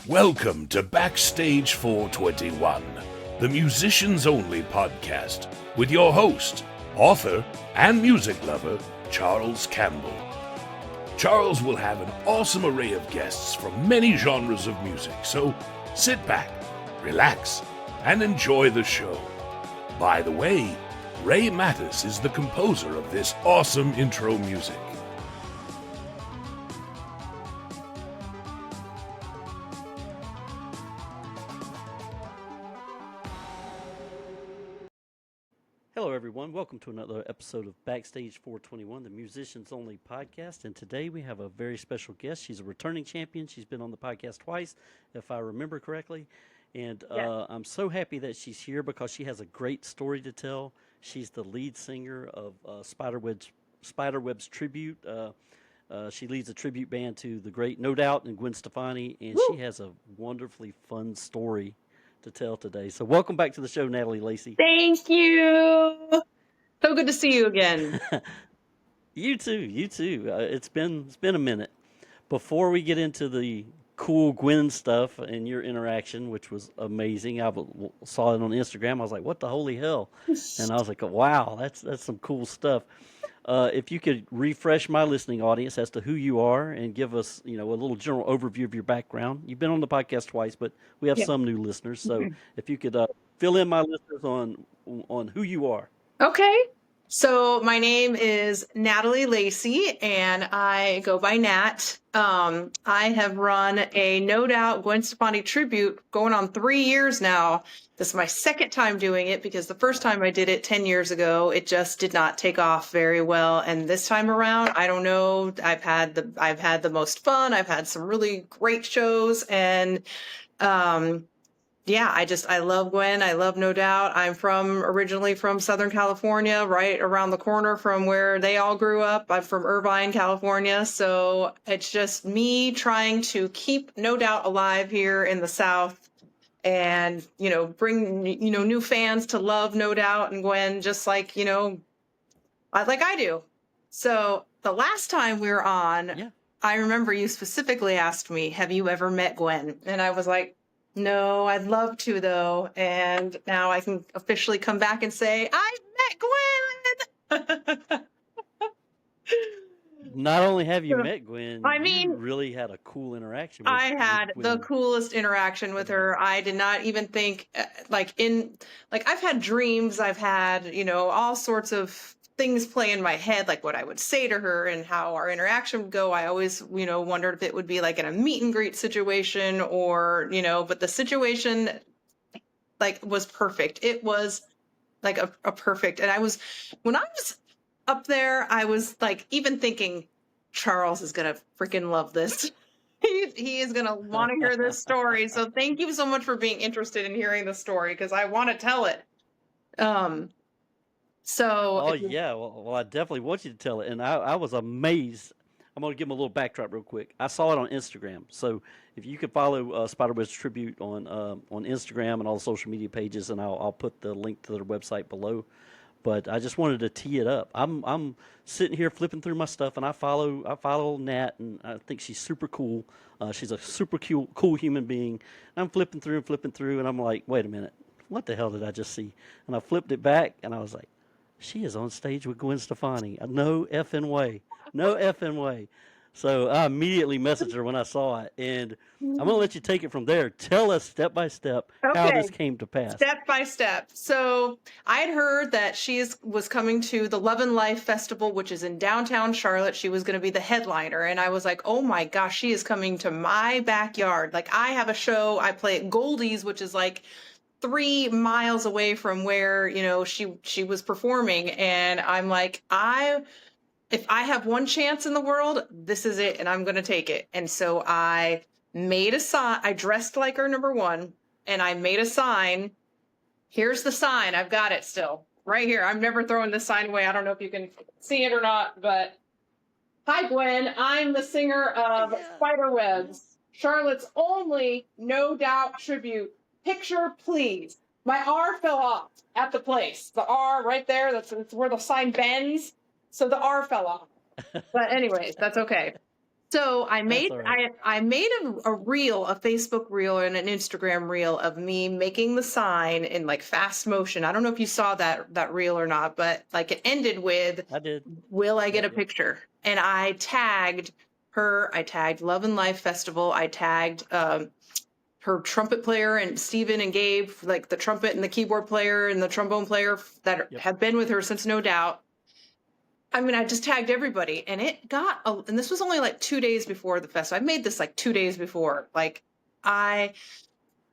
Welcome to Backstage 421, the musicians only podcast, with your host, author, and music lover, Charles Campbell. Charles will have an awesome array of guests from many genres of music, so sit back, relax, and enjoy the show. By the way, Ray Mattis is the composer of this awesome intro music. Hello, everyone. Welcome to another episode of Backstage 421, the Musicians Only podcast. And today we have a very special guest. She's a returning champion. She's been on the podcast twice, if I remember correctly. And I'm so happy that she's here because she has a great story to tell. She's the lead singer of Spiderwebs Tribute. She leads a tribute band to the great No Doubt and Gwen Stefani. And she has a wonderfully fun story to tell today. So welcome back to the show, Natalie Lacy. Thank you. So good to see you again. You too. It's been a minute. Before we get into the cool Gwen stuff and your interaction, which was amazing, I saw it on Instagram. I was like, "What the holy hell?" And I was like, "Wow, that's some cool stuff." If you could refresh my listening audience as to who you are and give us, a little general overview of your background. You've been on the podcast twice, but we have some new listeners. So if you could fill in my listeners on who you are. Okay. So my name is Natalie Lacy, and I go by Nat. I have run a No Doubt Gwen Stefani tribute going on 3 years now. This is my second time doing it because the first time I did it 10 years ago, it just did not take off very well. And this time around, I don't know. I've had the most fun. I've had some really great shows, and I love Gwen. I love No Doubt. I'm originally from Southern California, right around the corner from where they all grew up. I'm from Irvine, California. So it's just me trying to keep No Doubt alive here in the South and, bring, new fans to love No Doubt and Gwen, just like, like I do. So the last time we were on, I remember you specifically asked me, have you ever met Gwen? And I was like, no, I'd love to, though. And now I can officially come back and say, I've met Gwen. Not only have you met Gwen, you really had a cool interaction with I had with the Gwen. coolest interaction with her. I did not even think, I've had dreams. I've had, all sorts of things play in my head, like what I would say to her and how our interaction would go. I always, wondered if it would be like in a meet and greet situation or, but the situation was perfect. It was like a perfect. And when I was up there, I was even thinking, Charles is going to freaking love this. He is going to want to hear this story. So thank you so much for being interested in hearing the story because I want to tell it. Well, I definitely want you to tell it. And I was amazed. I'm going to give him a little backdrop real quick. I saw it on Instagram. So if you could follow Spiderwebs Tribute on Instagram and all the social media pages, and I'll put the link to their website below. But I just wanted to tee it up. I'm sitting here flipping through my stuff, and I follow Nat, and I think she's super cool. She's a super cool human being. I'm flipping through, and I'm like, wait a minute. What the hell did I just see? And I flipped it back, and I was like, she is on stage with Gwen Stefani. No effing way. So I immediately messaged her when I saw it, and I'm going to let you take it from there. Tell us step by step how this came to pass. Step by step. So I had heard that she was coming to the Love and Life Festival, which is in downtown Charlotte. She was going to be the headliner, and I was like, oh my gosh, she is coming to my backyard. Like, I have a show. I play at Goldie's, which is 3 miles away from where, she was performing. And I'm like, if I have one chance in the world, this is it. And I'm going to take it. And so I made a sign. I dressed like her, number one. And I made a sign. Here's the sign. I've got it still right here. I'm never throwing this sign away. I don't know if you can see it or not, but hi, Gwen. I'm the singer of Spiderwebs, Charlotte's only No Doubt tribute. Picture, please. My R fell off at the place. The R right there, that's where the sign bends. So the R fell off. But anyways, that's okay. So I made That's all right. I made a reel, a Facebook reel and an Instagram reel of me making the sign in like fast motion. I don't know if you saw that reel or not, but like it ended with, I did. "Will I get Yep, a yep. picture?" And I tagged her. I tagged Love and Life Festival. I tagged her trumpet player and Steven and Gabe, like the trumpet and the keyboard player and the trombone player that Yep. have been with her since No Doubt. I mean, I just tagged everybody, and it got, and this was only like 2 days before the festival. I made this like 2 days before. Like, I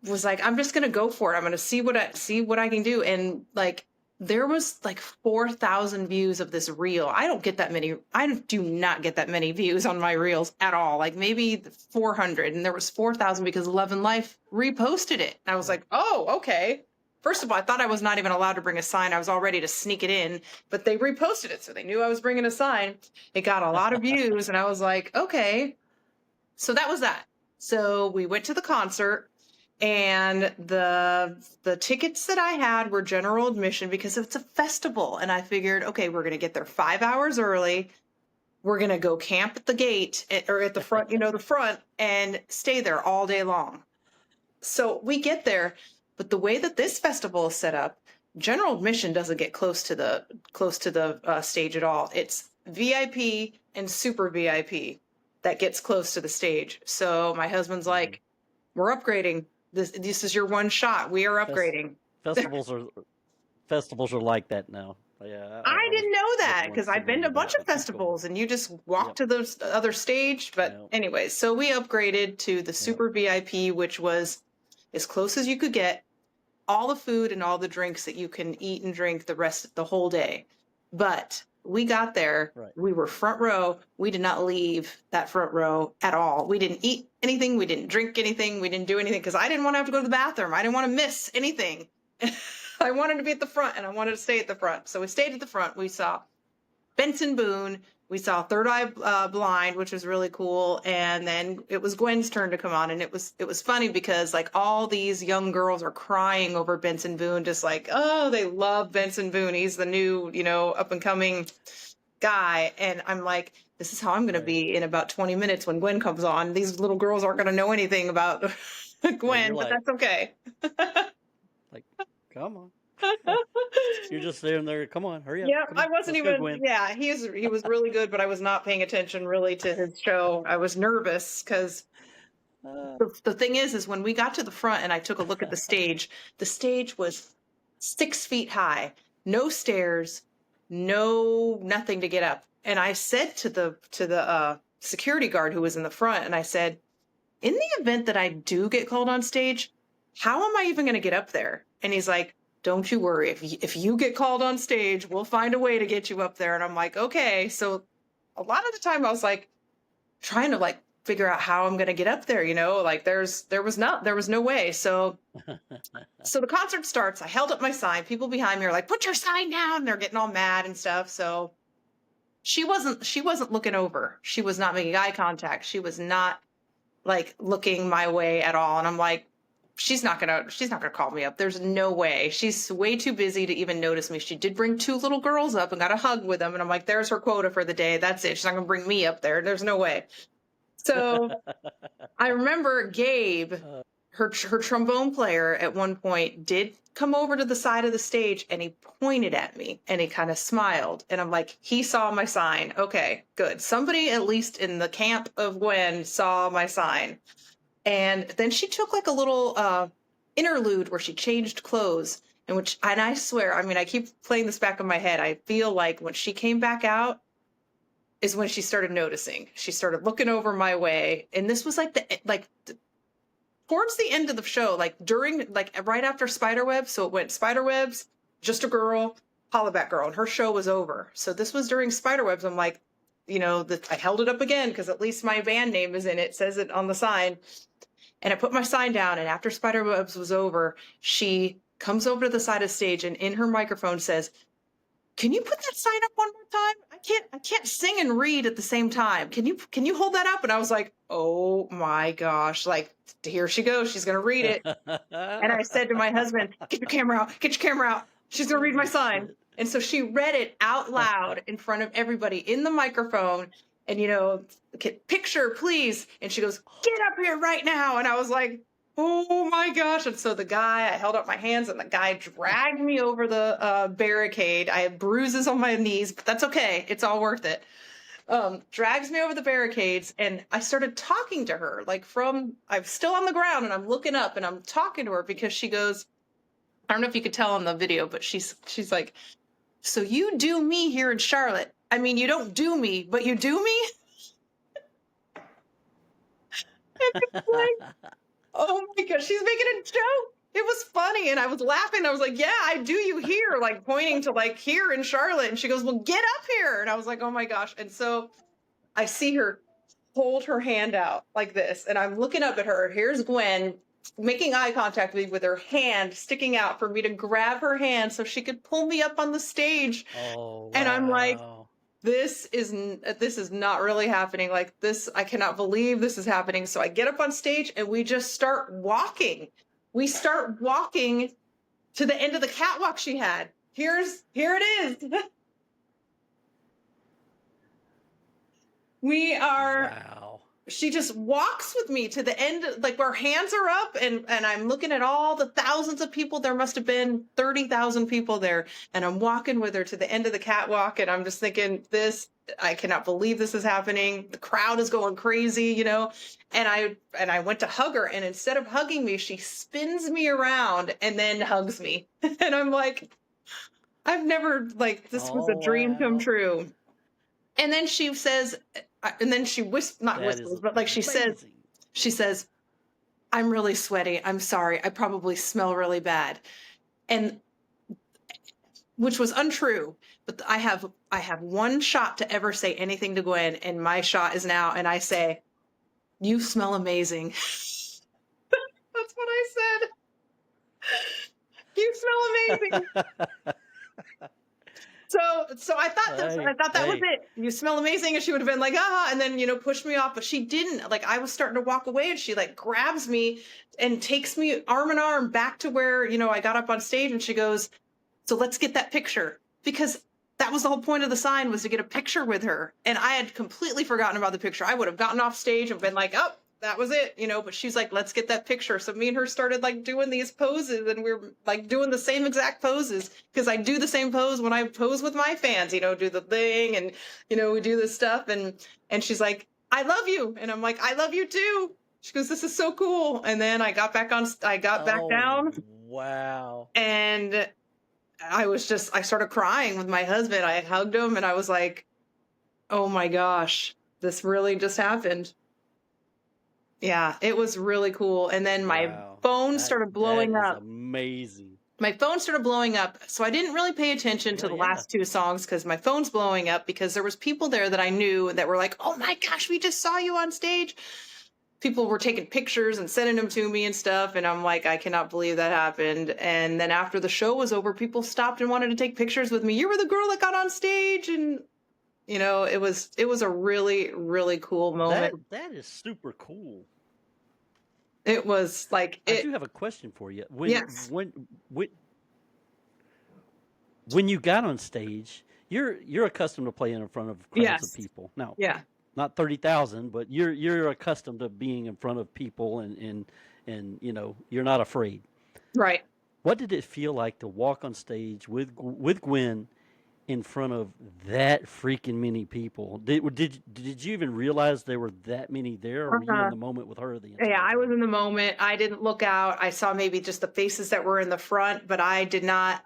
was like, I'm just gonna go for it. I'm gonna see what I can do, and like, there was like 4,000 views of this reel. I don't get that many. I do not get that many views on my reels at all. Like maybe 400, and there was 4,000 because Love and Life reposted it. I was Right. like, oh, okay. First of all, I thought I was not even allowed to bring a sign. I was all ready to sneak it in, but they reposted it, so they knew I was bringing a sign. It got a lot of views, and I was like, okay. So that was that. So we went to the concert, and the tickets that I had were general admission because it's a festival, and I figured, okay, we're gonna get there 5 hours early. We're gonna go camp at the gate or at the front, the front, and stay there all day long. So we get there, but the way that this festival is set up, general admission doesn't get close to the stage at all. It's VIP and super VIP that gets close to the stage. So my husband's like, "We're upgrading. This is your one shot. We are Fes- upgrading." festivals are like that now. Yeah, I I was didn't know with that one because I've been similar to a to bunch that. of But keep going. festivals and you just walk Yep. to the other stage. But Yep. anyways, so we upgraded to the Yep. super VIP, which was as close as you could get, all the food and all the drinks that you can eat and drink the whole day. But we got there, Right. we were front row. We did not leave that front row at all. We didn't eat anything. We didn't drink anything. We didn't do anything because I didn't want to have to go to the bathroom. I didn't want to miss anything. I wanted to be at the front and I wanted to stay at the front. So we stayed at the front. We saw Benson Boone. We saw Third Eye Blind, which was really cool. And then it was Gwen's turn to come on. And it was funny because like all these young girls are crying over Benson Boone, just like, oh, they love Benson Boone. He's the new, up and coming guy. And I'm like, this is how I'm going to be in about 20 minutes when Gwen comes on. These little girls aren't going to know anything about Gwen, but like- that's okay. Like, come on. You're just sitting there. Come on, hurry up. Yeah, Come on, I wasn't let's go, even. Gwen. Yeah, he was really good, but I was not paying attention really to his show. I was nervous because the thing is when we got to the front and I took a look at the stage was 6 feet high, no stairs, nothing to get up. And I said to the security guard who was in the front, and I said, in the event that I do get called on stage, how am I even going to get up there? And he's like, don't you worry. If you get called on stage, we'll find a way to get you up there. And I'm like, okay. So a lot of the time I was like trying to like figure out how I'm going to get up there, like there was no way. So the concert starts. I held up my sign. People behind me are like, put your sign down. They're getting all mad and stuff. So she wasn't looking over. She was not making eye contact. She was not like looking my way at all. And I'm like, she's not gonna call me up. There's no way. She's way too busy to even notice me. She did bring 2 little girls up and got a hug with them. And I'm like, there's her quota for the day. That's it. She's not gonna bring me up there. There's no way. So I remember Gabe, her trombone player at one point did come over to the side of the stage and he pointed at me and he kind of smiled. And I'm like, he saw my sign. Okay, good. Somebody at least in the camp of Gwen saw my sign. And then she took like a little interlude where she changed clothes, and I swear, I mean, I keep playing this back in my head. I feel like when she came back out is when she started noticing. She started looking over my way, and this was like towards the end of the show, like right after Spiderwebs. So it went Spiderwebs, Just a Girl, Hollaback Girl, and her show was over. So this was during Spiderwebs. I'm like, I held it up again because at least my band name is in it. Says it on the sign. And I put my sign down, and after Spiderwebs was over, she comes over to the side of the stage and in her microphone says, can you put that sign up one more time? I can't sing and read at the same time. Can you hold that up? And I was like, oh my gosh, like here she goes. She's going to read it. And I said to my husband, get your camera out. She's going to read my sign. And so she read it out loud in front of everybody in the microphone. and picture, please. And she goes, get up here right now. And I was like, oh my gosh. And so I held up my hands and the guy dragged me over the barricade. I have bruises on my knees, but that's okay. It's all worth it. Drags me over the barricades, and I started talking to her, I'm still on the ground and I'm looking up and I'm talking to her because she goes, I don't know if you could tell on the video, but she's like, so you do me here in Charlotte. I mean, you don't do me, but you do me? And it's like, oh my gosh, she's making a joke. It was funny, and I was laughing. I was like, yeah, I do you here, pointing to here in Charlotte. And she goes, well, get up here. And I was like, oh my gosh. And so I see her hold her hand out like this, and I'm looking up at her. Here's Gwen making eye contact with me with her hand sticking out for me to grab her hand so she could pull me up on the stage. Oh, wow. And I'm like, this is not really happening. I cannot believe this is happening. So I get up on stage and we just start walking. We start walking to the end of the catwalk she had. Here it is. Wow. She just walks with me to the end, where hands are up, and I'm looking at all the thousands of people. There must have been 30,000 people there. And I'm walking with her to the end of the catwalk, and I'm just thinking, I cannot believe this is happening. The crowd is going crazy, And I went to hug her, and instead of hugging me, she spins me around and then hugs me. And I'm like, I've never, this was a dream come true. And then she says, and then she not whispers, but she says, I'm really sweaty. I'm sorry. I probably smell really bad. And which was untrue, but I have one shot to ever say anything to Gwen, and my shot is now, and I say, you smell amazing. That's what I said. You smell amazing. So I thought that was it. You smell amazing. And she would have been like, and then, pushed me off, but she didn't. I was starting to walk away, and she grabs me and takes me arm in arm back to where, I got up on stage, and she goes, so let's get that picture, because that was the whole point of the sign, was to get a picture with her. And I had completely forgotten about the picture. I would have gotten off stage and been like, oh, that was it, but she's like, let's get that picture. So me and her started doing these poses, and we were doing the same exact poses, because I do the same pose when I pose with my fans, do the thing, and we do this stuff, and she's like, I love you. And I'm like, I love you too. She goes, this is so cool. And then I got back down. Wow. And I started crying with my husband. I hugged him, and I was like, oh my gosh, this really just happened. Yeah, it was really cool. And then my phone started blowing up. Amazing. My phone started blowing up. So I didn't really pay attention to the last two songs, because my phone's blowing up, because there was people there that I knew that were like, oh my gosh, we just saw you on stage. People were taking pictures and sending them to me and stuff. And I'm like, I cannot believe that happened. And then after the show was over, people stopped and wanted to take pictures with me. You were the girl that got on stage. And, it was a really, really cool moment. That is super cool. It was I do have a question for you. Yes. When you got on stage, you're accustomed to playing in front of crowds of people. Now, yeah, not 30,000, but you're accustomed to being in front of people, and you're not afraid. Right. What did it feel like to walk on stage with Gwen in front of that freaking many people? Did you even realize there were that many there, or were you in the moment with her? Yeah, I was in the moment. I didn't look out. I saw maybe just the faces that were in the front, but it didn't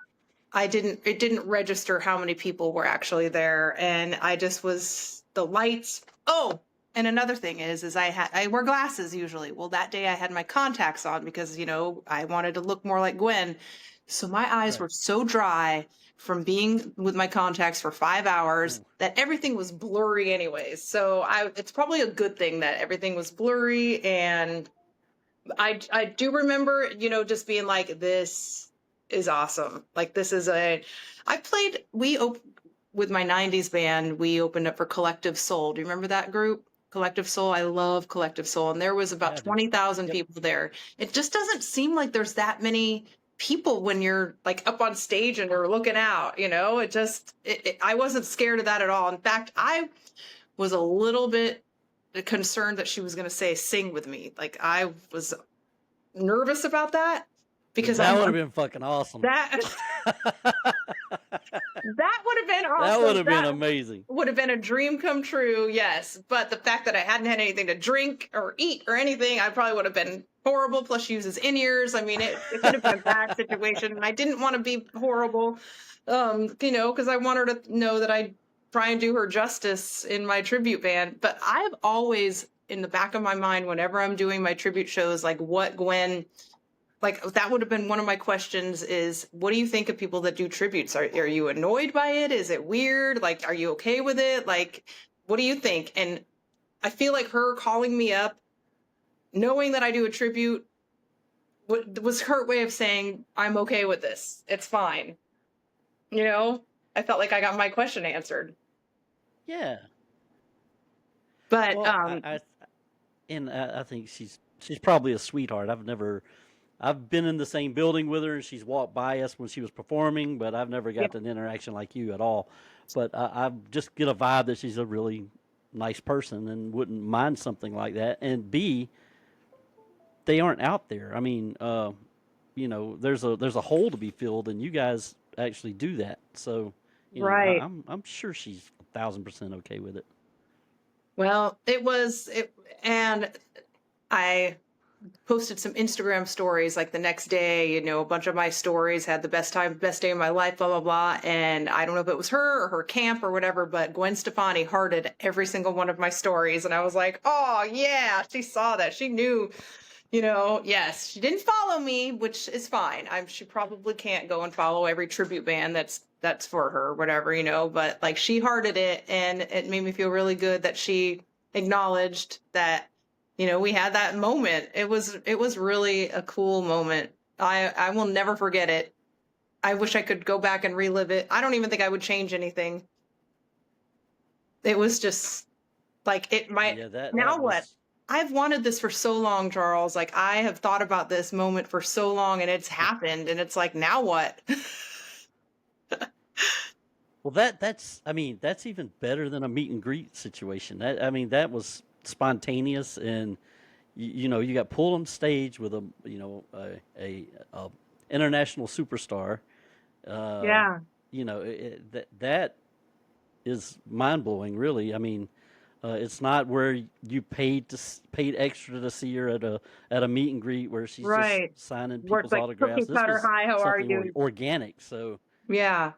register how many people were actually there. And I just was, the lights. Oh, and another thing is I wear glasses usually. Well, that day I had my contacts on because, I wanted to look more like Gwen. So my eyes were so dry from being with my contacts for 5 hours that everything was blurry anyways. So it's probably a good thing that everything was blurry. And I do remember, just being like, this is awesome. With my 90s band, we opened up for Collective Soul. Do you remember that group? Collective Soul. I love Collective Soul. And there was about 20,000 people there. It just doesn't seem like there's that many people when you're up on stage and you're looking out, I wasn't scared of that at all. In fact, was a little bit concerned that she was going to say "sing with me." Like I was nervous about that because That would have been fucking awesome. that that would have been awesome. That would have been amazing. Would have been a dream come true, yes. But the fact that I hadn't had anything to drink or eat or anything, I probably would have been horrible. Plus, she uses in-ears. I mean, it could have been a bad situation. And I didn't want to be horrible, because I want her to know that I try and do her justice in my tribute band. But I've always, in the back of my mind, whenever I'm doing my tribute shows, like what Gwen... Like that would have been one of my questions is, what do you think of people that do tributes? Are you annoyed by it? Is it weird? Like, are you okay with it? Like, what do you think? And I feel like her calling me up, knowing that I do a tribute, was her way of saying, I'm okay with this. It's fine. I felt like I got my question answered. Yeah. But, well, I think she's probably a sweetheart. I've been in the same building with her, and she's walked by us when she was performing, but I've never got an interaction like you at all. But I just get a vibe that she's a really nice person and wouldn't mind something like that. And B, they aren't out there. I mean, there's a hole to be filled, and you guys actually do that. So, right. I'm sure she's 1,000% okay with it. Well, and I posted some Instagram stories like the next day, a bunch of my stories had the best day of my life, blah, blah, blah. And I don't know if it was her or her camp or whatever, but Gwen Stefani hearted every single one of my stories. And I was like, oh yeah, she saw that. She knew, yes, she didn't follow me, which is fine. She probably can't go and follow every tribute band that's for her or whatever, but like she hearted it, and it made me feel really good that she acknowledged that we had that moment. It was really a cool moment. I will never forget it. I wish I could go back and relive it. I don't even think I would change anything. It was just like it might. Yeah, what? I've wanted this for so long, Charles. Like I have thought about this moment for so long, and it's happened, and it's like, now what? Well, that's even better than a meet and greet situation. That was spontaneous, and you got pulled on stage with a international superstar. That is mind blowing, really. I mean, it's not where you paid extra to see her at a meet and greet where she's just signing people's autographs. This was something organic. So yeah.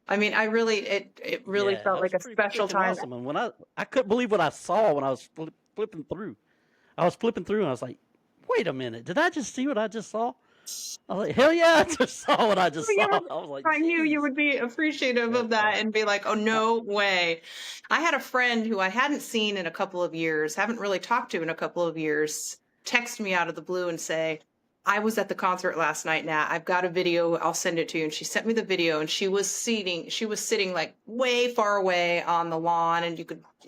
I mean, it really felt like a special time. Awesome. And when I couldn't believe what I saw when I was flipping through. I was flipping through, and I was like, wait a minute, did I just see what I just saw? I was like, hell yeah, I just saw what I just saw. I was like, I knew you would be appreciative of that and be like, oh, no way. I had a friend who I hadn't seen in a couple of years, haven't really talked to in a couple of years, text me out of the blue and say, I was at the concert last night, Nat. I've got a video. I'll send it to you. And she sent me the video, and she was sitting like way far away on the lawn, and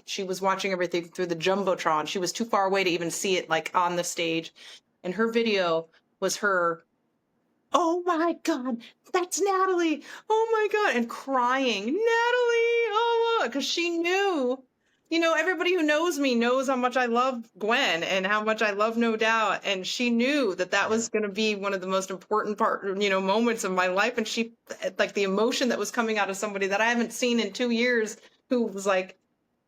she was watching everything through the Jumbotron. She was too far away to even see it like on the stage. And her video was her, oh my God, that's Natalie. Oh my God. And crying, Natalie. Oh, because she knew. Everybody who knows me knows how much I love Gwen and how much I love No Doubt. And she knew that was going to be one of the most important moments of my life. And she, like the emotion that was coming out of somebody that I haven't seen in 2 years, who was like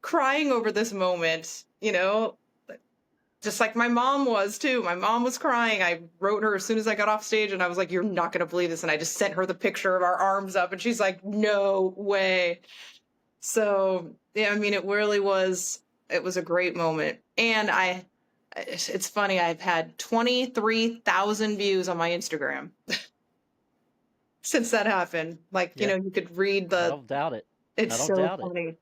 crying over this moment, just like my mom was too. My mom was crying. I wrote her as soon as I got off stage, and I was like, you're not going to believe this. And I just sent her the picture of our arms up, and she's like, no way. So, yeah, I mean, it really was, it was a great moment. And it's funny, I've had 23,000 views on my Instagram since that happened. Like, you could read I don't doubt it. It's so funny.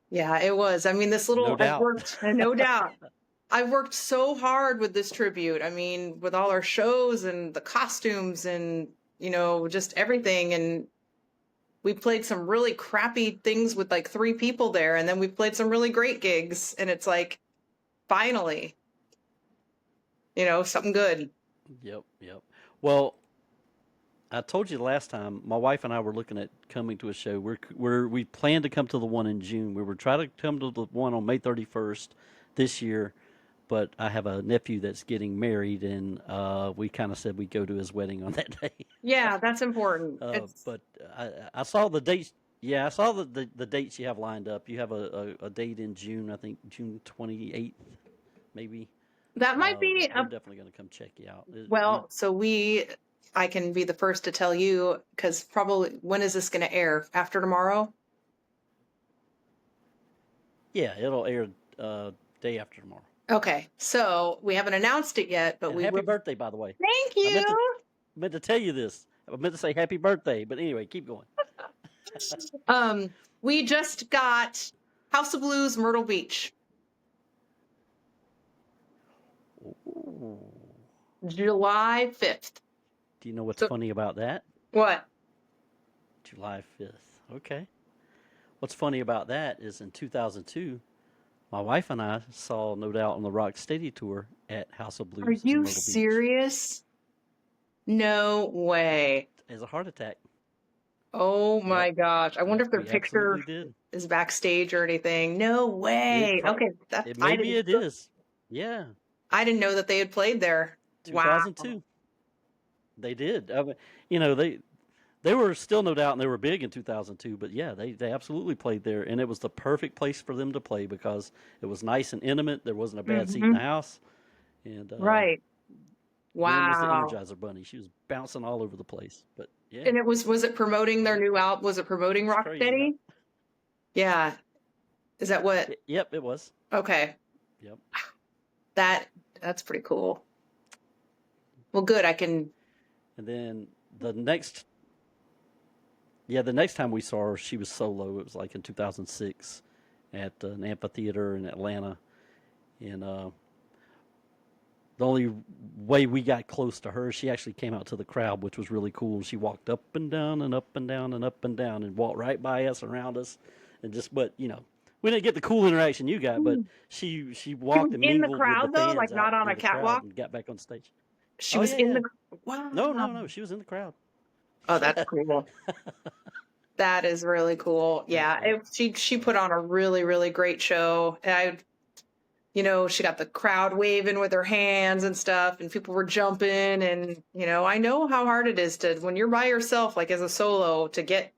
Yeah, it was. I mean, this little, no doubt. I've worked so hard with this tribute. I mean, with all our shows and the costumes and, just everything. And we played some really crappy things with like 3 people there. And then we played some really great gigs. And it's like, finally, something good. Yep. Well, I told you the last time, my wife and I were looking at coming to a show. We planned to come to the one in June. We were trying to come to the one on May 31st this year, but I have a nephew that's getting married, and we kind of said we'd go to his wedding on that day. Yeah, that's important. It's But I saw the dates. Yeah, I saw the dates you have lined up. You have a date in June, I think June 28th, maybe. that might be We're a definitely going to come check you out. well, so I can be the first to tell you because probably when is this going to air? After tomorrow? Yeah, it'll air day after tomorrow. Okay, so we haven't announced it yet, but And we happy will. birthday, by the way. Thank I you. meant to tell you this. I meant to say happy birthday, but anyway, keep going. We just got House of Blues, Myrtle Beach, Ooh. July 5th. Do you know what's So funny about that? what? July 5th. Okay. What's funny about that is in 2002, my wife and I saw No Doubt on the Rock Steady tour at House of Are Blues in you Myrtle Beach. serious? No way. As a heart attack. Oh my Yep. gosh. I wonder Yep. if their We picture absolutely did. is backstage or anything. No way. Okay, that It maybe it is. Yeah. I didn't know that they had played there. Wow. 2002. They did. I mean, you know, they were still No Doubt and they were big in 2002, but yeah, they absolutely played there, and it was the perfect place for them to play because it was nice and intimate. There wasn't a bad seat in the house, and Right. Gwen was the Wow. Energizer Bunny. She was bouncing all over the place. But yeah, And it was it promoting their new album? Was it promoting it's crazy, huh? Rocksteady? Yeah. Is that what? Yep, it was. Okay. Yep. That's pretty cool. Well, good. I can. And then the next time we saw her, she was solo. It was like in 2006 at an amphitheater in Atlanta, and the only way we got close to her, she actually came out to the crowd, which was really cool. She walked up and down and up and down and up and down and walked right by us, around us, and just, but you know, we didn't get the cool interaction you got, but she She walked was and in the mingled with the crowd though, fans like not out on in a the crowd catwalk. and got back on stage. She Oh was yeah, in yeah. the. Wow. No, she was in the crowd. Oh, that's cool. That is really cool. Yeah, Yeah. she put on a really really great show. She got the crowd waving with her hands and stuff, and people were jumping. And I know how hard it is to when you're by yourself, like as a solo, to get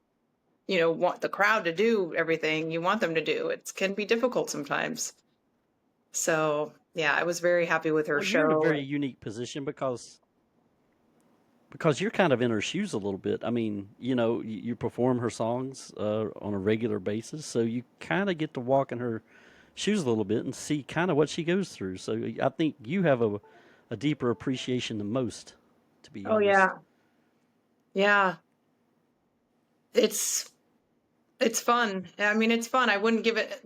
want the crowd to do everything you want them to do. It can be difficult sometimes. So yeah, I was very happy with her Well, you're in a show. very unique position because you're kind of in her shoes a little bit. I mean, you perform her songs on a regular basis, so you kind of get to walk in her shoes a little bit and see kind of what she goes through. So I think you have a deeper appreciation than most, to be Oh honest. yeah. It's fun. I mean, it's fun. I wouldn't give it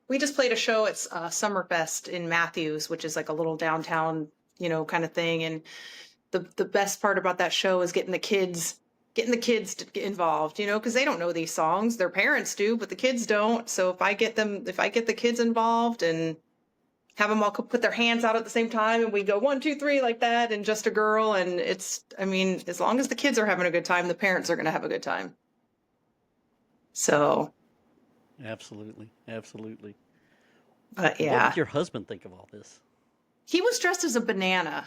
we just played a show at Summerfest in Matthews, which is like a little downtown, kind of thing. And the best part about that show is getting the kids to get involved, because they don't know these songs. Their parents do, but the kids don't. So if I get the kids involved and have them all put their hands out at the same time and we go 1, 2, 3 like that and just a girl, and as long as the kids are having a good time, the parents are going to have a good time. So Absolutely. but What yeah, did your husband think of all this? he was dressed as a banana.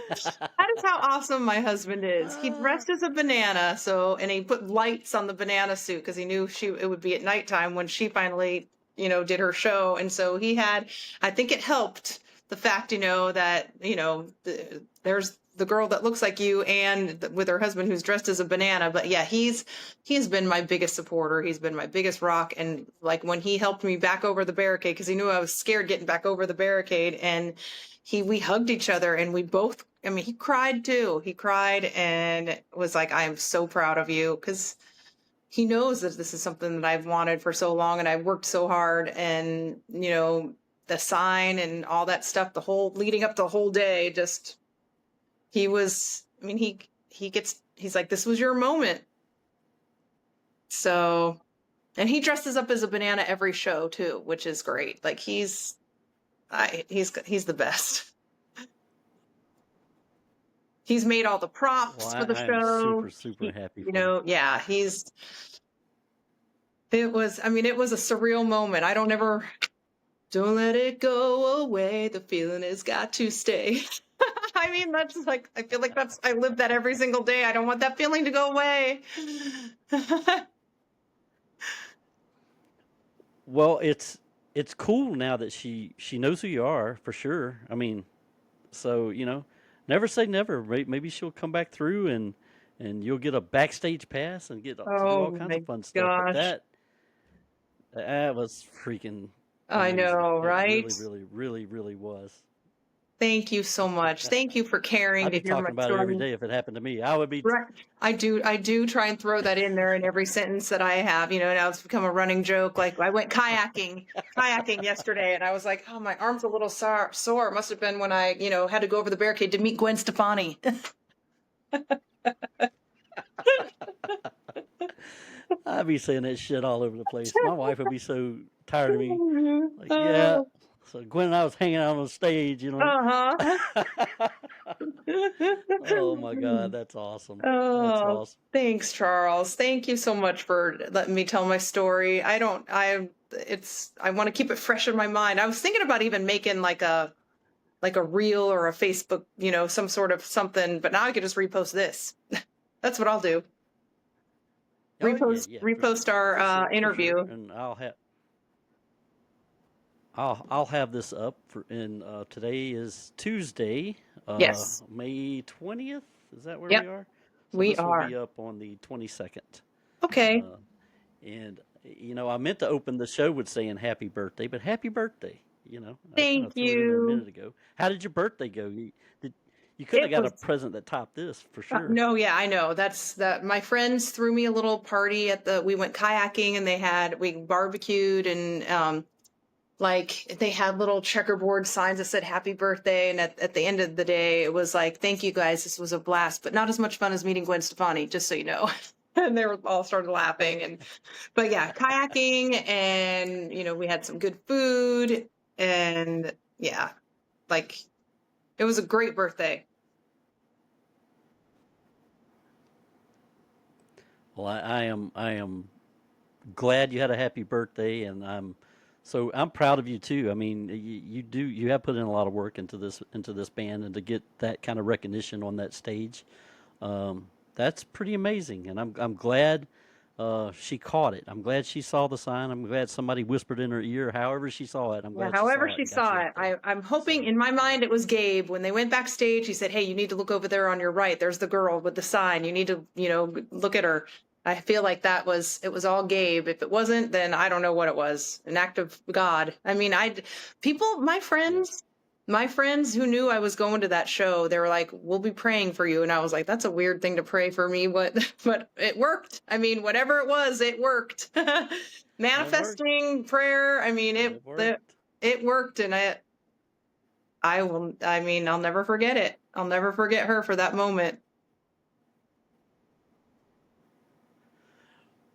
That is how awesome my husband is. He dressed as a banana, and he put lights on the banana suit because he knew it would be at nighttime when she finally, did her show. And so I think it helped the fact, that, there's the girl that looks like you and with her husband who's dressed as a banana. But yeah, he's been my biggest supporter. He's been my biggest rock. And like when he helped me back over the barricade, because he knew I was scared getting back over the barricade, and we hugged each other, and we both, he cried too. He cried and was like, I am so proud of you, because he knows that this is something that I've wanted for so long and I've worked so hard. And, the sign and all that stuff, the whole leading up the whole day, just, he was, he's like, this was your moment. So, and he dresses up as a banana every show too, which is great. Like he's the best. He's made all the Well, props for the I am show. super happy You for you. know, yeah, it was a surreal moment. Don't let it go away. The feeling has got to stay. I mean, that's like, I feel like I live that every single day. I don't want that feeling to go away. Well, it's cool now that she knows who you are for sure. I mean, so never say never. Maybe she'll come back through and you'll get a backstage pass and get to do Oh all kinds my of fun stuff. But gosh. that was freaking I amazing. know, It right? really was. Thank you so much. Thank you for caring I'd to be hear my talking about it every story. day if it happened to me. I would be. Right. I do try and throw that in there in every sentence that I have. Now it's become a running joke. Like I went kayaking yesterday, and I was like, oh, my arm's a little sore. Must have been when I, had to go over the barricade to meet Gwen Stefani. I'd be saying that shit all over the place. My wife would be so tired of me. Like, yeah. So Gwen and I was hanging out on stage. Uh-huh. Oh my God, that's awesome. That's Oh, awesome. thanks, Charles. Thank you so much for letting me tell my story. I want to keep it fresh in my mind. I was thinking about even making like a reel or a Facebook, some sort of something, but now I could just repost this. That's what I'll do. Oh yeah, Repost our for sure, interview. And I'll have this up for in today is Tuesday, Yes. May 20th. Is that where Yep, we are? So we this will are. be up on the 22nd. Okay. Uh, and I meant to open the show with saying happy birthday, but happy birthday. I kind of Thank threw it in there a you. minute ago. How did your birthday go? You could have It got a was present that topped this for sure. no, yeah, I know. That's that. My friends threw me a little party we went kayaking and we barbecued and like they had little checkerboard signs that said happy birthday. And at the end of the day, it was like, thank you guys. This was a blast, but not as much fun as meeting Gwen Stefani, just so you know. And they were all started laughing but yeah, kayaking and we had some good food and yeah, like it was a great birthday. Well, I am glad you had a happy birthday, and I'm proud of you too. I mean, you have put in a lot of work into this band, and to get that kind of recognition on that stage, that's pretty amazing. And I'm glad she caught it. I'm glad she saw the sign. I'm glad somebody whispered in her ear. However she saw it, I'm Yeah, glad she however saw it she and got you saw up it. there. I'm hoping So in my mind it was Gabe. When they went backstage, he said, "Hey, you need to look over there on your right. There's the girl with the sign. You need to, look at her." I feel like it was all Gabe. If it wasn't, then I don't know what it was. An act of God. I mean, people, yeah. my friends who knew I was going to that show, they were like, "We'll be praying for you." And I was like, "That's a weird thing to pray for me." But it worked. I mean, whatever it was, it worked. It worked. Manifesting prayer. I mean, It worked. it worked and I mean, I'll never forget it. I'll never forget her for that moment.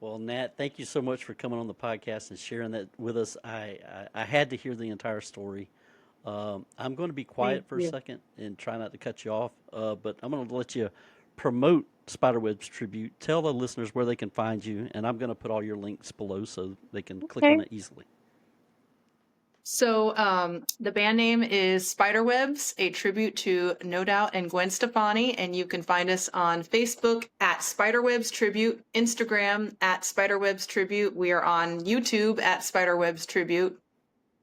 Well, Nat, thank you so much for coming on the podcast and sharing that with us. I had to hear the entire story. I'm going to be Thank quiet for a you. second and try not to cut you off, but I'm going to let you promote Spiderwebs Tribute. Tell the listeners where they can find you, and I'm going to put all your links below so they can click on Okay. it easily. So the band name is Spiderwebs, a tribute to No Doubt and Gwen Stefani, and you can find us on Facebook at Spiderwebs Tribute, Instagram at Spiderwebs Tribute. We are on YouTube at Spiderwebs Tribute.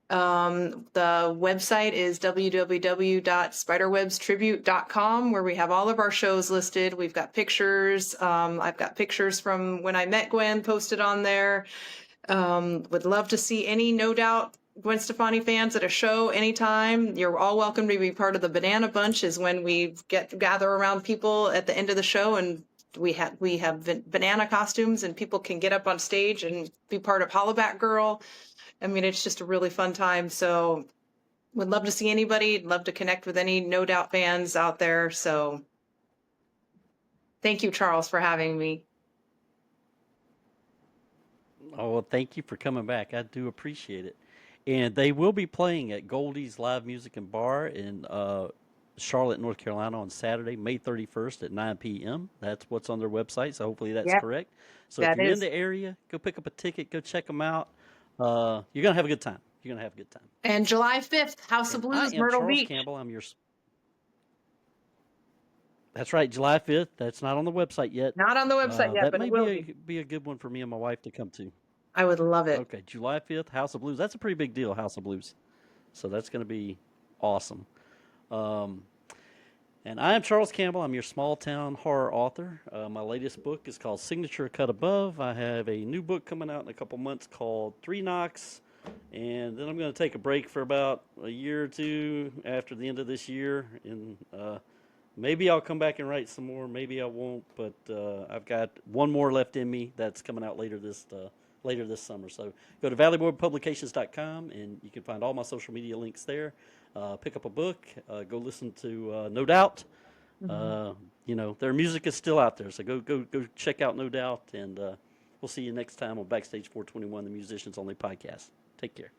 The website is www.spiderwebstribute.com, where we have all of our shows listed. We've got pictures. I've got pictures from when I met Gwen posted on there. Would love to see any No Doubt Gwen Stefani fans at a show anytime. You're all welcome to be part of the Banana Bunch. Is when we gather around people at the end of the show, and we have banana costumes, and people can get up on stage and be part of Hollaback Girl. I mean, it's just a really fun time. So would love to see anybody. Love to connect with any No Doubt fans out there. So thank you, Charles, for having me. Oh, well, thank you for coming back. I do appreciate it. And they will be playing at Goldie's Live Music and Bar in Charlotte, North Carolina on Saturday, May 31st at 9 p.m. That's what's on their website, so hopefully that's Yep, correct. So if that you're in is. the area, go pick up a ticket, go check them out. You're going to have a good time. You're going to have a good time. And July 5th, House of And I Blues, am Myrtle Charles Beach. Campbell. That's right, July 5th. That's not on the website yet. Not on the website yet, That but may it will be. be a good one for me and my wife to come to. I would love it. Okay, July 5th, House of Blues. That's a pretty big deal, House of Blues. So that's going to be awesome. And I am Charles Campbell. I'm your small town horror author. My latest book is called Signature Cut Above. I have a new book coming out in a couple months called Three Knocks. And then I'm going to take a break for about a year or two after the end of this year. And maybe I'll come back and write some more. Maybe I won't. But I've got one more left in me that's coming out later this summer. So go to valleyboypublications.com and you can find all my social media links there. Pick up a book. Go listen to No Doubt. Their music is still out there. So go check out No Doubt. And we'll see you next time on Backstage 421, the Musicians Only podcast. Take care.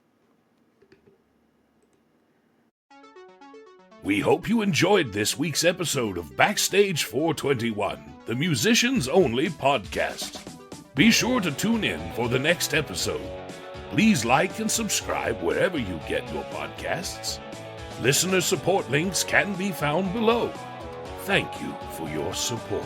We hope you enjoyed this week's episode of Backstage 421, the Musicians Only podcast. Be sure to tune in for the next episode. Please like and subscribe wherever you get your podcasts. Listener support links can be found below. Thank you for your support.